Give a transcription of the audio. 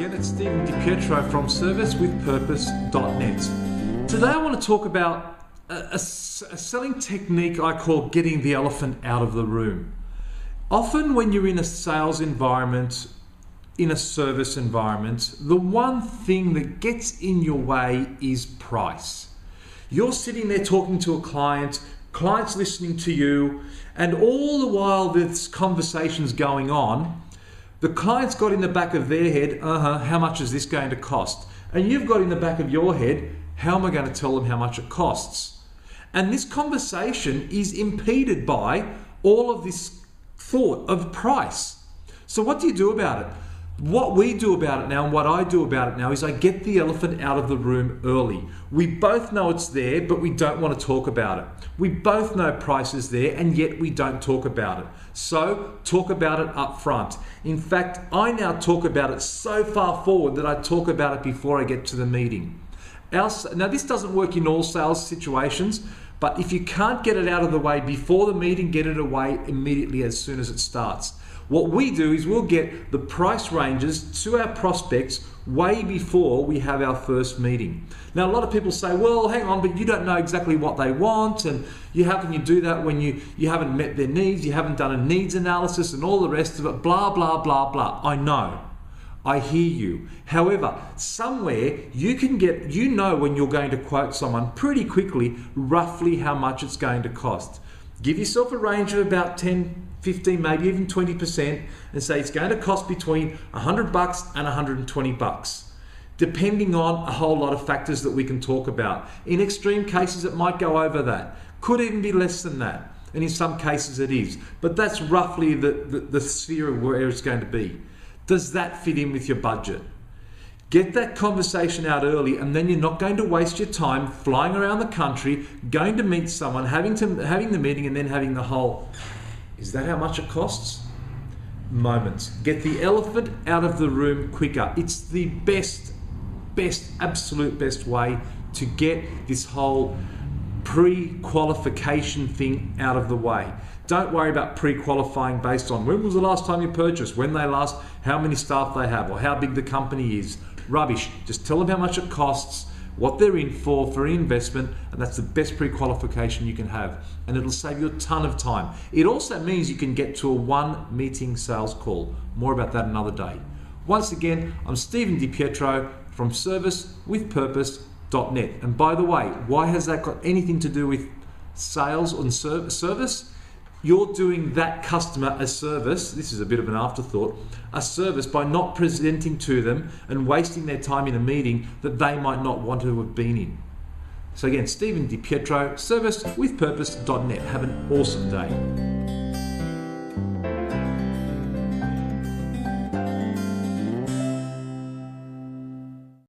again, it's Stephen DiPietro from servicewithpurpose.net. Today I want to talk about a selling technique I call getting the elephant out of the room. Often when you're in a sales environment, in a service environment, the one thing that gets in your way is price. You're sitting there talking to a client's listening to you, and all the while this conversation's going on, the client's got in the back of their head, how much is this going to cost? And you've got in the back of your head, how am I going to tell them how much it costs? And this conversation is impeded by all of this thought of price. So what do you do about it? What we do about it now, and what I do about it now, is I get the elephant out of the room early. We both know it's there, but we don't want to talk about it. We both know price is there, and yet we don't talk about it. So talk about it up front. In fact, I now talk about it so far forward that I talk about it before I get to the meeting. Now, this doesn't work in all sales situations, but if you can't get it out of the way before the meeting, get it away immediately as soon as it starts. What we do is we'll get the price ranges to our prospects way before we have our first meeting. Now, a lot of people say, well, hang on, but you don't know exactly what they want, and how can you do that when you haven't met their needs, you haven't done a needs analysis and all the rest of it, blah, blah, blah, blah. I know. I hear you. However, somewhere you know when you're going to quote someone pretty quickly, roughly how much it's going to cost. Give yourself a range of about 10, 15, maybe even 20%, and say it's going to cost between $100 and $120, depending on a whole lot of factors that we can talk about. In extreme cases, it might go over that. Could even be less than that. And in some cases it is. But that's roughly the sphere of where it's going to be. Does that fit in with your budget? Get that conversation out early, and then you're not going to waste your time flying around the country, going to meet someone, having the meeting, and then having the whole, is that how much it costs? Moments. Get the elephant out of the room quicker. It's the absolute best way to get this whole pre-qualification thing out of the way. Don't worry about pre-qualifying based on when was the last time you purchased, when they last, how many staff they have, or how big the company is. Rubbish. Just tell them how much it costs, what they're in for investment, and that's the best pre-qualification you can have. And it'll save you a ton of time. It also means you can get to a one-meeting sales call. More about that another day. Once again, I'm Stephen DiPietro from servicewithpurpose.net. And by the way, why has that got anything to do with sales and service? You're doing that customer a service, this is a bit of an afterthought, a service by not presenting to them and wasting their time in a meeting that they might not want to have been in. So again, Stephen DiPietro, servicewithpurpose.net. Have an awesome day.